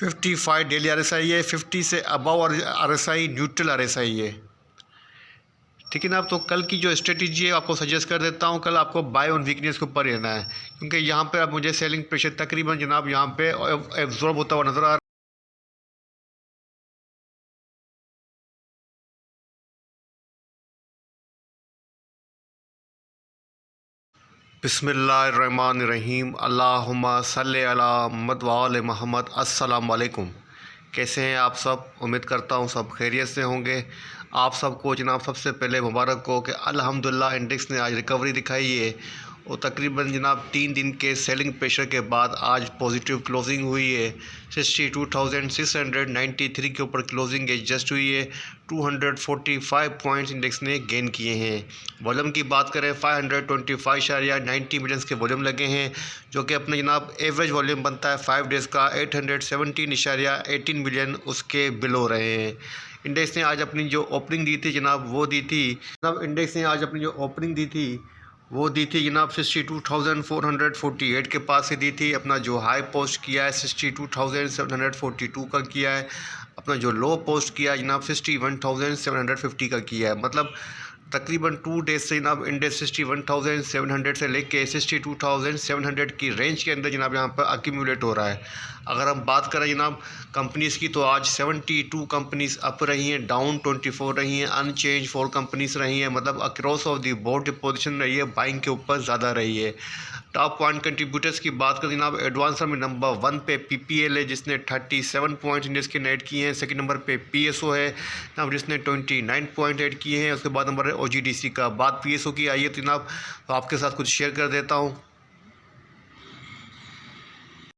55 daily RSI है, 50 से above और आरएसआई न्यूट्रल आरएसआई है। ठीक है ना। तो कल की जो स्ट्रेटजी है आपको सजेस्ट कर देता हूँ, कल आपको बाय ऑन वीकनेस के ऊपर रहना है, क्योंकि यहाँ पे अब मुझे सेलिंग प्रेशर तकरीबन जनाब यहाँ पे एब्जॉर्ब होता हुआ नजर आ रहा है। बिस्मिल्लाहिर्रहमानिर्रहीम, अल्लाहुम्मा सल्ले अला मुहम्मद व आले मुहम्मद। अस्सलाम वालेकुम। कैसे हैं आप सब? उम्मीद करता हूँ सब खैरियत से होंगे। आप सबको जनाब सबसे पहले मुबारक हो कि अल्हम्दुलिल्लाह इंडेक्स ने आज रिकवरी दिखाई है और तकरीबन जनाब 3 दिन के सेलिंग प्रेशर के बाद आज पॉजिटिव क्लोजिंग हुई है। 62,693 के ऊपर क्लोजिंग एडजस्ट हुई है। 245 पॉइंट्स इंडेक्स ने गेन किए हैं। वॉल्यूम की बात करें 525.90 मिलियंस के वॉल्यूम लगे हैं, जो कि अपने जनाब एवरेज वॉल्यूम बनता है 5 डेज़ का 817.18 मिलियन उसके बिलो रहे हैं। इंडेक्स ने आज अपनी जो ओपनिंग दी थी जनाब वो दी थी जनाब इंडेक्स ने आज अपनी जो ओपनिंग दी थी वो दी थी जनाब 62,448 के पास से दी थी। अपना जो हाई पोस्ट किया है 62,742 का किया है। अपना जो लो पोस्ट किया है जनाब 61,750 का किया है। मतलब तकरीबन 2 डेज से जनाब इंडेक्स 61,700 से लेके 62,700 की रेंज के अंदर जनाब यहाँ पर अक्यूमुलेट हो रहा है। अगर हम बात करें जनाब कंपनीज़ की, तो आज 72 कंपनीज़ अप रही हैं, डाउन 24 रही हैं, अनचेंज 4 कंपनीज़ रही हैं। मतलब अक्रॉस ऑफ दी बोर्ड जो पोजीशन रही है बाइंग के ऊपर ज़्यादा रही है। टॉप पॉइंट कंट्रीब्यूटर्स की बात करें जनाब, एडवांसर में नंबर 1 पे पीपीएल है जिसने 37 पॉइंट इंडेक्स के ऐड किए हैं। सेकंड नंबर पे पीएसओ है जनाब जिसने 29 पॉइंट ऐड किए हैं। उसके बाद नंबर है ओजीडीसी का। बात पीएसओ की आई है तो जनाब तो आपके साथ कुछ शेयर कर देता हूँ।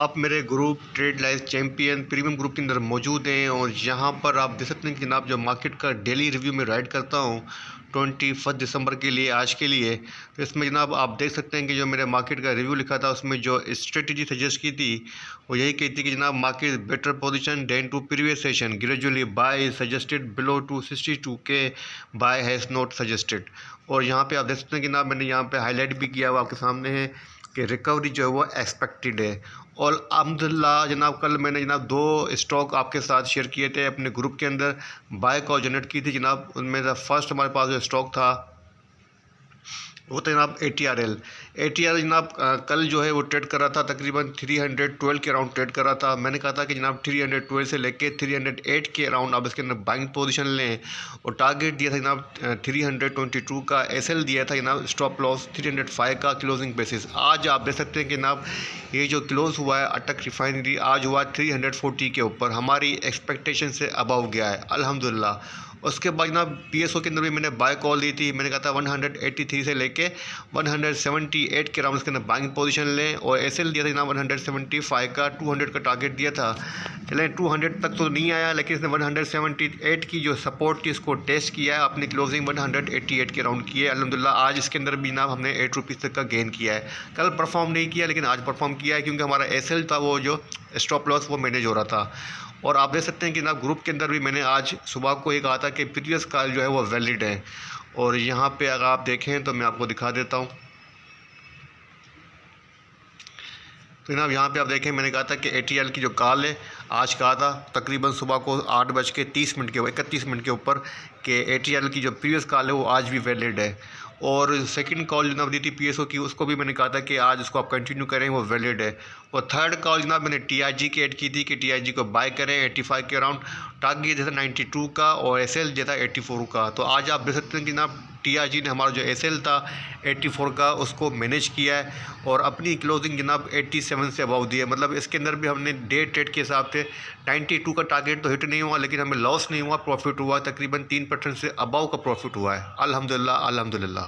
आप मेरे group trade life champion premium group के अंदर मौजूद हैं और यहाँ पर आप देख सकते हैं कि जनाब जो मार्केट का डेली रिव्यू में राइड करता हूँ 21 दिसंबर के लिए, आज के लिए। तो इसमें जनाब आप देख सकते हैं कि जो मेरे मार्केट का रिव्यू लिखा था उसमें जो स्ट्रेटजी सजेस्ट की थी वो यही कहती कि जनाब market better position than to previous session, gradually buy suggested below 262 के, बाय हैज़ नॉट सजेस्टेड। और यहाँ पे आप देख सकते हैं कि जनाब मैंने यहाँ पे हाईलाइट भी किया हुआ आपके सामने है कि रिकवरी जो है वो एक्सपेक्टेड है। और अल्हम्दुलिल्लाह जनाब कल मैंने जनाब 2 स्टॉक आपके साथ शेयर किए थे अपने ग्रुप के अंदर, बाय कॉल जनरेट की थी जनाब। उनमें द फर्स्ट हमारे पास जो स्टॉक था वो था जनाब ATRL जनाब कल जो है वो ट्रेड कर रहा था तकरीबन 312 के अराउंड ट्रेड कर रहा था। मैंने कहा था कि जनाब 312 से लेके 308 के अराउंड आप इसके अंदर बाइंग पोजीशन लें और टारगेट दिया था जनाब 322 का। एसएल दिया था जनाब स्टॉप लॉस 305 का क्लोजिंग बेसिस। आज आप देख सकते हैं कि जनाब ये जो क्लोज़ हुआ है अटक रिफाइनरी आज हुआ 340 के ऊपर, हमारी एक्सपेक्टेशन से अबव गया है अल्हम्दुलिल्लाह। उसके बाद जनाब पीएसओ के अंदर भी मैंने बाय कॉल दी थी। मैंने कहा था 183 से लेके 178 के अराउंड इसके अंदर बाइंग पोजीशन लें और एसएल दिया था जनाब 175 का, 200 का टारगेट दिया था। चलें 200 तक तो नहीं आया लेकिन इसने 178 की जो सपोर्ट थी इसको टेस्ट किया है। अपनी क्लोजिंग 188 के अराउंड की है अल्हम्दुलिल्लाह। आज इसके अंदर भी जनाब हमने 8 रुपीज़ तक का गेन किया है। कल परफॉर्म नहीं किया लेकिन आज परफॉर्म किया है क्योंकि हमारा एसएल था वो जो स्टॉप लॉस वो मैनेज हो रहा था। और आप देख सकते हैं कि जनाब ग्रुप के अंदर भी मैंने आज सुबह को ये कहा था कि प्रीवियस कॉल जो है वो वैलिड है। और यहाँ पे अगर आप देखें तो मैं आपको दिखा देता हूँ। तो जनाब यहाँ पे आप देखें मैंने कहा था कि ATRL की जो कॉल है आज कहा था तकरीबन सुबह को 8:30 के 31 मिनट के ऊपर कि ATRL की जो प्रीवियस कॉल है वो आज भी वैलिड है। और सेकंड कॉल जनाब दी थी पीएसओ की, उसको भी मैंने कहा था कि आज उसको आप कंटिन्यू करें, वो वैलिड है। और थर्ड कॉल जनाब मैंने TIG की ऐड की थी कि TIG को बाय करें 85 के अराउंड, टारगेट जैसा 92 का और एसएल जैसा 84 का। तो आज आप देख सकते हैं कि जनाब TIG ने हमारा जो एसएल था 84 का उसको मैनेज किया है और अपनी क्लोजिंग जनाब 87 से अबाउ दी है। मतलब इसके अंदर भी हमने डे ट्रेड के हिसाब से 92 का टारगेट तो हिट नहीं हुआ लेकिन हमें लॉस नहीं हुआ, प्रॉफिट हुआ, तकरीबन 3% से अबाउ का प्रॉफिट हुआ है अल्हम्दुलिल्लाह अल्हम्दुलिल्लाह।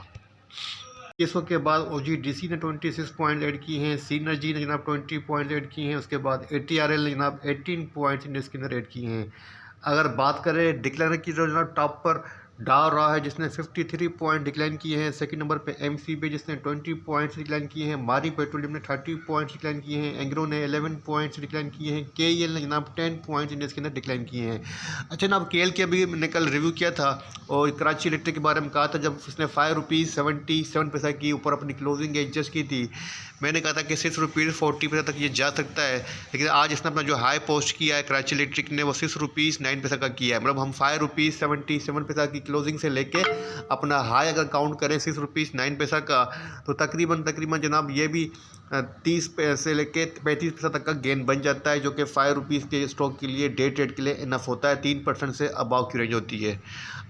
पीएसओ के बाद ओजीडीसी ने 26 पॉइंट ऐड किए हैं, सीनर्जी ने जनाब 20 पॉइंट ऐड किए हैं। उसके बाद ATRL ने जनाब 18 पॉइंट्स इसके अंदर ऐड किए हैं। अगर बात करें डिक्लेयर की तो जनाब टॉप पर डाउ रहा है जिसने 53 पॉइंट डिक्लाइन किए हैं। सेकंड नंबर पे एमसीबी जिसने 20 पॉइंट्स डिक्लाइन किए हैं। मारी पेट्रोलियम ने 30 पॉइंट्स डिक्लाइन किए हैं। एंग्रो ने 11 पॉइंट्स डिक्लाइन किए हैं। केईएल ने जनाब 10 पॉइंट्स इंडेक्स के अंदर डिक्लाइन किए हैं। अच्छा जनाब, केएल के अभी मैंने कल रिव्यू किया था और कराची इलेक्ट्रिक के बारे में कहा था, जब उसने ₹5.77 की ऊपर अपनी क्लोजिंग एडजस्ट की थी, मैंने कहा था कि ₹6.40 तक ये जा सकता है। लेकिन आज इसने अपना जो हाई पोस्ट किया है कराची इलेक्ट्रिक ने, वो ₹6.09 का किया है। मतलब हम ₹5.77 की क्लोजिंग से लेके अपना हाई अगर काउंट करें ₹6.09 का, तो तकरीबन जनाब ये भी 30 पैसे लेके 35 पैसा तक का गेन बन जाता है, जो कि ₹5 के स्टॉक के लिए डे ट्रेड के लिए इनफ होता है। 3% से अबाव की रेंज होती है।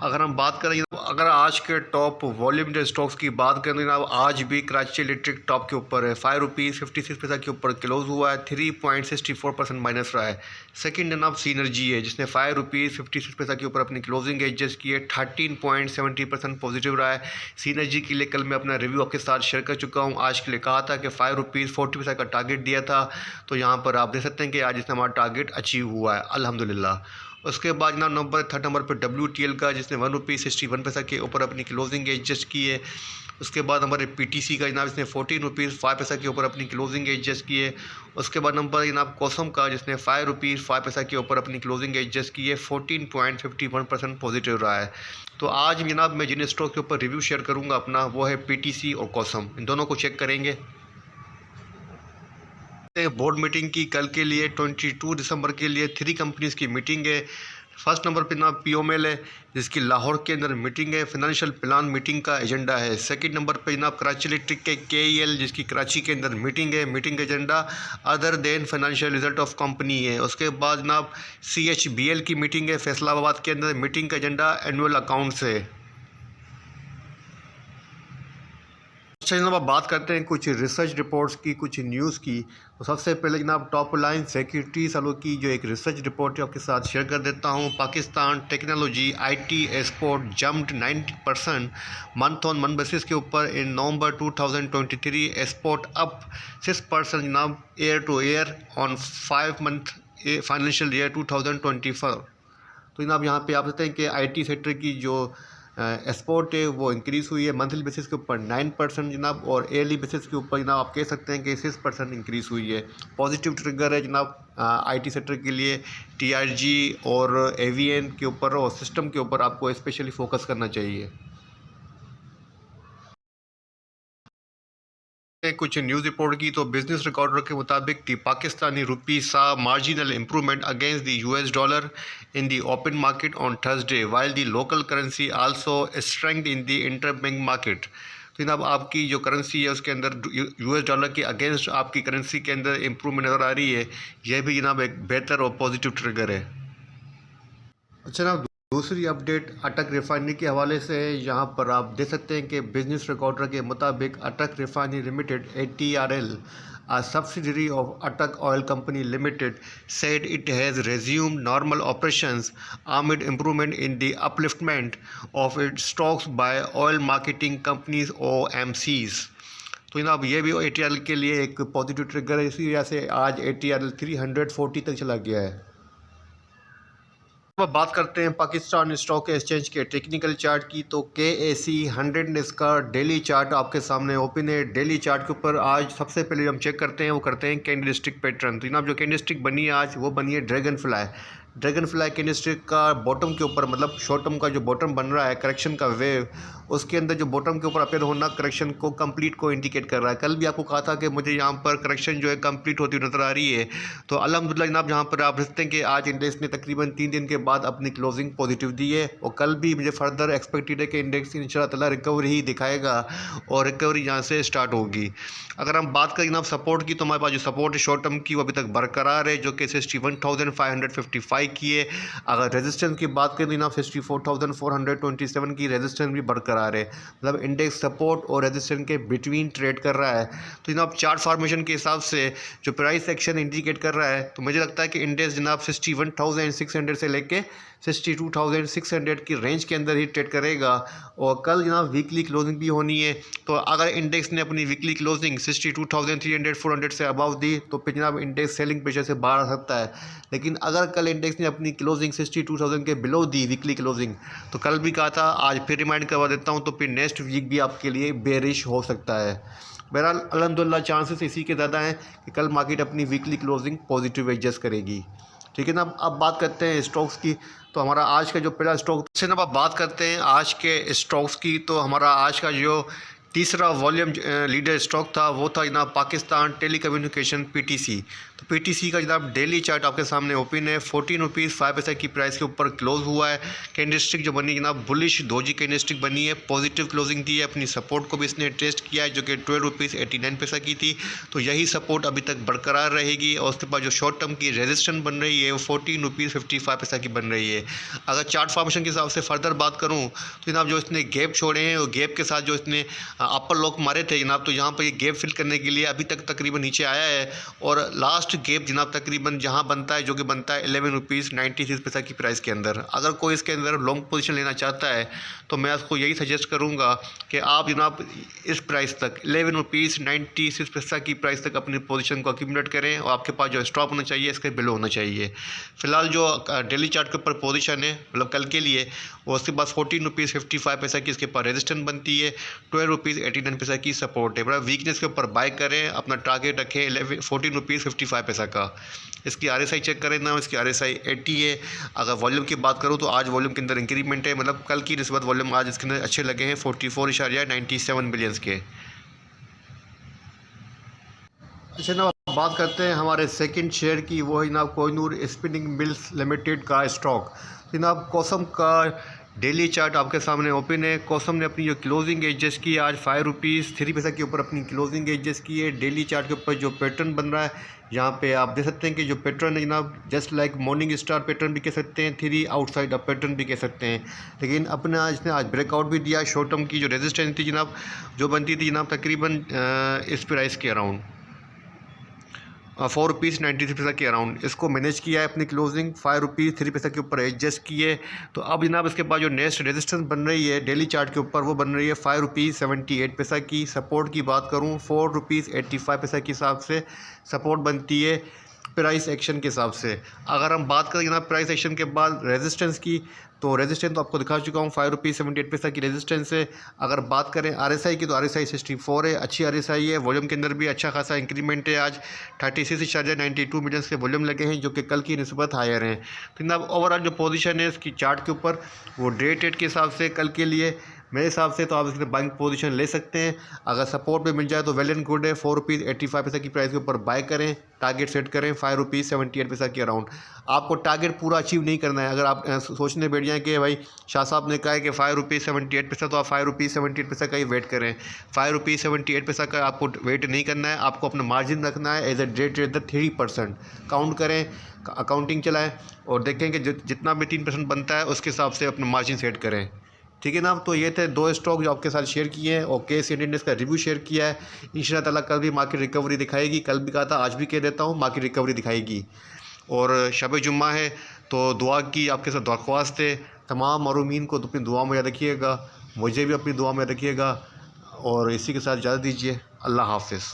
अगर हम बात करें, अगर आज के टॉप वॉल्यूम जो स्टॉक्स की बात करें जनाब, आज भी कराची इलेक्ट्रिक टॉप के ऊपर है। ₹5.56 के ऊपर क्लोज हुआ है। 3.64% माइनस रहा है। सेकंड जनाब सीनर्जी है जिसने ₹5.56 के ऊपर अपनी क्लोजिंग एडजस्ट की है। 13.70% पॉजिटिव रहा है। सीनर्जी के लिए कल मैं अपना रिव्यू आपके साथ शेयर कर चुका हूँ। आज के लिए कहा था कि ₹5.40 का टारगेट दिया था, तो यहाँ पर आप देख सकते हैं कि आज इसने हमारा टारगेट अचीव हुआ है अल्हम्दुलिल्लाह। उसके बाद जनाब थर्ड नंबर पर WTL का जिसने ₹1.61 के ऊपर अपनी क्लोजिंग एडजस्ट की है। उसके बाद हमारे PTC का जनाब इसने ₹14.05 के ऊपर अपनी क्लोजिंग एडजस्ट की है। उसके बाद नंबर जनाब कोसम का जिसने ₹5.05 के ऊपर अपनी क्लोजिंग एडजस्ट की है। 14.51% पॉजिटिव रहा है। तो आज जनाब मैं जिन स्टॉक के ऊपर रिव्यू शेयर करूँगा अपना, वो है PTC और कोसम। इन दोनों को चेक करेंगे। बोर्ड मीटिंग की कल के लिए 22 दिसंबर के लिए 3 कंपनीज़ की मीटिंग है। फर्स्ट नंबर पे जनाब POML है जिसकी लाहौर के अंदर मीटिंग है। फाइनेंशियल प्लान मीटिंग का एजेंडा है। सेकंड नंबर पे जनाब कराची इलेक्ट्रिक के KEL जिसकी कराची के अंदर मीटिंग है। Meeting agenda other than financial result of company है। उसके बाद जनाब CHBL की मीटिंग है फैसलाबाद के अंदर। मीटिंग का एजेंडा एनुअल अकाउंट्स है। अच्छा जनाब, आप बात करते हैं कुछ रिसर्च रिपोर्ट्स की, कुछ न्यूज़ की। तो सबसे पहले जनाब टॉप लाइन सिक्योरिटीज़ वालों की जो एक रिसर्च रिपोर्ट है आपके साथ शेयर कर देता हूं। Pakistan technology IT export jumped 90% month on month basis के ऊपर इन नवंबर 2023। एक्सपोर्ट अप 6% जनाब year two year on 5 month financial year 2024। तो जनाब यहाँ पे आप देखते हैं कि IT सेक्टर की जो एक्सपोर्ट है वो इंक्रीज़ हुई है मंथली बेसिस के ऊपर 9% जनाब, और ईयरली बेसिस के ऊपर जनाब आप कह सकते हैं कि 6% इंक्रीज़ हुई है। पॉजिटिव ट्रिगर है जनाब IT सेक्टर के लिए। TRG और AVN के ऊपर और सिस्टम के ऊपर आपको स्पेशली फोकस करना चाहिए। कुछ न्यूज़ रिपोर्ट की तो बिजनेस रिकॉर्डर के मुताबिक दी पाकिस्तानी रुपी सा marginal improvement against the US dollar in the open market on Thursday while the local currency also strength in the interbank market. तो जनाब आपकी जो करेंसी है उसके अंदर US डॉलर के अगेंस्ट आपकी करेंसी के अंदर इम्प्रूवमेंट नज़र आ रही है। यह भी जनाब एक बेहतर और पॉजिटिव ट्रिगर है। अच्छा जनाब, दूसरी अपडेट अटक रिफाइनरी के हवाले से है। यहाँ पर आप देख सकते हैं कि बिजनेस रिकॉर्डर के मुताबिक अटक refinery limited ATRL, a subsidiary of Atak Oil Company Limited, said it has resumed normal operations amid improvement in the upliftment of its stocks by oil marketing companies OMCs। तो जनाब ये भी ATRL के लिए एक पॉजिटिव ट्रिगर है। इसी वजह से आज ATRL 340 तक चला गया है। अब बात करते हैं पाकिस्तान स्टॉक एक्सचेंज के टेक्निकल चार्ट की। तो KAC 100 इंडेक्स का डेली चार्ट आपके सामने ओपन है। डेली चार्ट के ऊपर आज सबसे पहले हम चेक करते हैं, वो करते हैं कैंडलस्टिक पैटर्न। तो जनाब जो कैंडलस्टिक बनी है आज, वो बनी है ड्रैगन फ्लाई कैंडलस्टिक का बॉटम के ऊपर, मतलब शॉर्ट टर्म का जो बॉटम बन रहा है करेक्शन का वेव, उसके अंदर जो बॉटम के ऊपर अपेयर होना करेक्शन को कंप्लीट को इंडिकेट कर रहा है। कल भी आपको कहा था कि मुझे यहाँ पर करेक्शन जो है कंप्लीट होती हुई नज़र आ रही है। तो अल्हम्दुलिल्लाह जनाब जहाँ पर आप देखते हैं कि आज इंडेक्स ने तकरीबन 3 दिन के बाद अपनी क्लोजिंग पॉजिटिव दी है, और कल भी मुझे फर्दर एक्सपेक्टेड है कि इंडेक्स इंशाल्लाह ताला रिकवरी ही दिखाएगा और रिकवरी यहाँ से स्टार्ट होगी। अगर हम बात करें जनाब सपोर्ट की, तो हमारे पास जो सपोर्ट है शॉर्ट टर्म की वो अभी तक बरकरार है, जो कि 61,555 की है। अगर रेजिस्टेंस की बात करें तो जनाब 64,427 की रेजिस्टेंस भी बरकरार है। मतलब इंडेक्स सपोर्ट और रेजिस्टेंस के बिटवीन ट्रेड कर रहा है। तो जनाब चार्ट फॉर्मेशन के हिसाब से जो प्राइस एक्शन इंडिकेट कर रहा है, तो मुझे लगता है कि इंडेक्स जनाब 61,600 से लेके 62,600 की रेंज के अंदर ही ट्रेड करेगा। और कल जनाब वीकली क्लोजिंग भी होनी है, तो अगर इंडेक्स ने अपनी वीकली क्लोजिंग 62,300 400 से अबव दी, तो फिर जनाब इंडेक्स सेलिंग प्रेशर से बाहर आ सकता है। लेकिन अगर कल इंडेक्स सेंसेक्स ने अपनी क्लोजिंग 62,000 के बिलो दी वीकली क्लोजिंग, तो कल भी कहा था, आज फिर रिमाइंड करवा देता हूँ, तो फिर नेक्स्ट वीक भी आपके लिए बेरिश हो सकता है। बहरहाल अल्हम्दुलिल्लाह चांसेस इसी के ज़्यादा हैं कि कल मार्केट अपनी वीकली क्लोजिंग पॉजिटिव एडजस्ट करेगी। ठीक है ना। अब बात करते हैं स्टॉक्स की। तो हमारा आज का जो पहला स्टॉक से ना, अब बात करते हैं आज के स्टॉक्स की। तो हमारा आज का जो तीसरा वॉल्यूम लीडर स्टॉक था वो था जनाब पाकिस्तान टेलीकम्युनिकेशन PTC। तो PTC का जनाब डेली चार्ट आपके सामने ओपन है। 14 रुपीज़ 5 पैसे की प्राइस के ऊपर क्लोज हुआ है। कैंडलस्टिक जो बनी जनाब बुलिश दोजी कैंडलस्टिक बनी है, पॉजिटिव क्लोजिंग दी है। अपनी सपोर्ट को भी इसने टेस्ट किया है जो कि 12 रुपीज़ 89 पैसा की थी। तो यही सपोर्ट अभी तक बरकरार रहेगी और उसके बाद जो शॉर्ट टर्म की रेजिस्टेंस बन रही है वो 14 रुपीज़ 55 पैसा की बन रही है। अगर चार्ट फॉर्मेशन के हिसाब से फर्दर बात करूँ तो जनाब जो इसने गैप छोड़े हैं और गैप के साथ जो इसने अपर लॉक मारे थे जनाब, तो यहाँ पर ये गैप फिल करने के लिए अभी तक तकरीबन नीचे आया है। और लास्ट गैप जनाब तकरीबन जहाँ बनता है जो कि बनता है 11 रुपीज़ 96 पैसा की प्राइस के अंदर। अगर कोई इसके अंदर लॉन्ग पोजीशन लेना चाहता है तो मैं उसको यही सजेस्ट करूँगा कि आप जनाब इस प्राइस तक 11 रुपीज़ 96 पैसा की प्राइस तक अपनी पोजीशन को अक्यूमुलेट करें और आपके पास जो स्टॉप होना चाहिए इसके बिलो होना चाहिए। फिलहाल जो डेली चार्ट के ऊपर पोजीशन है मतलब कल के लिए, वो उसके पास 14 रुपीज़ 55 पैसा की इसके पास रेजिस्टेंस बनती है, 12 रुपीज़ 89 पैसा की सपोर्ट है। बड़ा वीकनेस के ऊपर बाय करें, अपना टारगेट रखें 14 रुपीज़ 55 पैसा का। इसकी RSI चेक करें ना, इसकी RSI 80 है। अगर वॉल्यूम की बात करूँ तो आज वॉल्यूम के अंदर इंक्रीमेंट है, मतलब कल की निस्बत वॉल्यूम आज इसके अंदर अच्छे लगे हैं 44.97 बिलियंस के। अच्छा ना, बात करते हैं हमारे सेकंड शेयर की। वो है जनाब कोहिनूर स्पिनिंग मिल्स लिमिटेड का स्टॉक। जनाब कोसम का डेली चार्ट आपके सामने ओपन है। कोसम ने अपनी जो क्लोजिंग एडजस्ट की आज 5 रुपीज़ 3 पैसा के ऊपर अपनी क्लोजिंग एडजस्ट की है। डेली चार्ट के ऊपर जो पैटर्न बन रहा है यहाँ पे आप देख सकते हैं कि जो पैटर्न है जनाब just like morning star pattern भी कह सकते हैं, 3 आउटसाइड अप पैटर्न भी कह सकते हैं। लेकिन अपना इसने आज ब्रेकआउट भी दिया। शॉर्ट टर्म की जो रेजिस्टेंस थी जनाब जो बनती थी जनाब तकरीबन इस प्राइस के अराउंड 4 रुपीज़ 93 पैसा के अराउंड इसको मैनेज किया है। अपनी क्लोजिंग 5 रुपीज़ 3 पैसा के ऊपर एडजस्ट किए। तो अब जनाब इसके बाद जो नेक्स्ट रेजिस्टेंस बन रही है डेली चार्ट के ऊपर वो बन रही है 5 रुपीज़ 78 पैसा की। सपोर्ट की बात करूँ 4 रुपीज़ 85 पैसा के हिसाब से सपोर्ट बनती है प्राइस एक्शन के हिसाब से। अगर हम बात करें जनाब प्राइस एक्शन के बाद रेजिस्टेंस की, तो रेजिस्टेंस तो आपको दिखा चुका हूँ 5 रुपीज़ 78 पैसा की रेजिस्टेंस है। अगर बात करें RSI की तो RSI 64 है, अच्छी RSI है। वॉल्यूम के अंदर भी अच्छा खासा इंक्रीमेंट है। आज 36.92 मिलियन के वॉल्यूम लगे हैं जो कि कल की निस्बत हायर हैं। तो जनाब ओवरऑल जो पोजीशन है इसकी चार्ट के ऊपर वो डे ट्रेड के हिसाब से कल के लिए मेरे हिसाब से तो आप इसमें बाइंग पोजीशन ले सकते हैं। अगर सपोर्ट पे मिल जाए तो वेल एंड गुड है। 4 रुपीज़ 85 पैसा की प्राइस के ऊपर बाय करें, टारगेट सेट करें 5 रुपीज़ 78 पैसा के अराउंड। आपको टारगेट पूरा अचीव नहीं करना है। अगर आप सोचने बैठ जाएँ कि भाई शाह साहब ने कहा है कि 5 रुपीज़ 78 पैसा, तो आप 5 रुपीज़ 78 पैसा का ही वेट करें। 5 रुपीज़ 78 पैसा का आपको वेट नहीं करना है, आपको अपना मार्जिन रखना है। As a day trader 3% count करें, अकाउंटिंग चलाएँ और देखें कि जितना भी 3% बनता है उसके हिसाब से अपना मार्जिन सेट करें। ठीक है ना। तो ये थे 2 स्टॉक जो आपके साथ शेयर किए हैं और केस इंडियन का रिव्यू शेयर किया है। इंशाल्लाह ताला कल भी मार्केट रिकवरी दिखाएगी। कल भी कहा था, आज भी कह देता हूँ मार्केट रिकवरी दिखाएगी। और शब जुम्मा है तो दुआ की आपके साथ दरख्वास्त है। तमाम मरूमीन को अपनी दुआ में याद रखिएगा, मुझे भी अपनी दुआ में रखिएगा और इसी के साथ इजाज़त दीजिए। अल्लाह हाफ़िज़।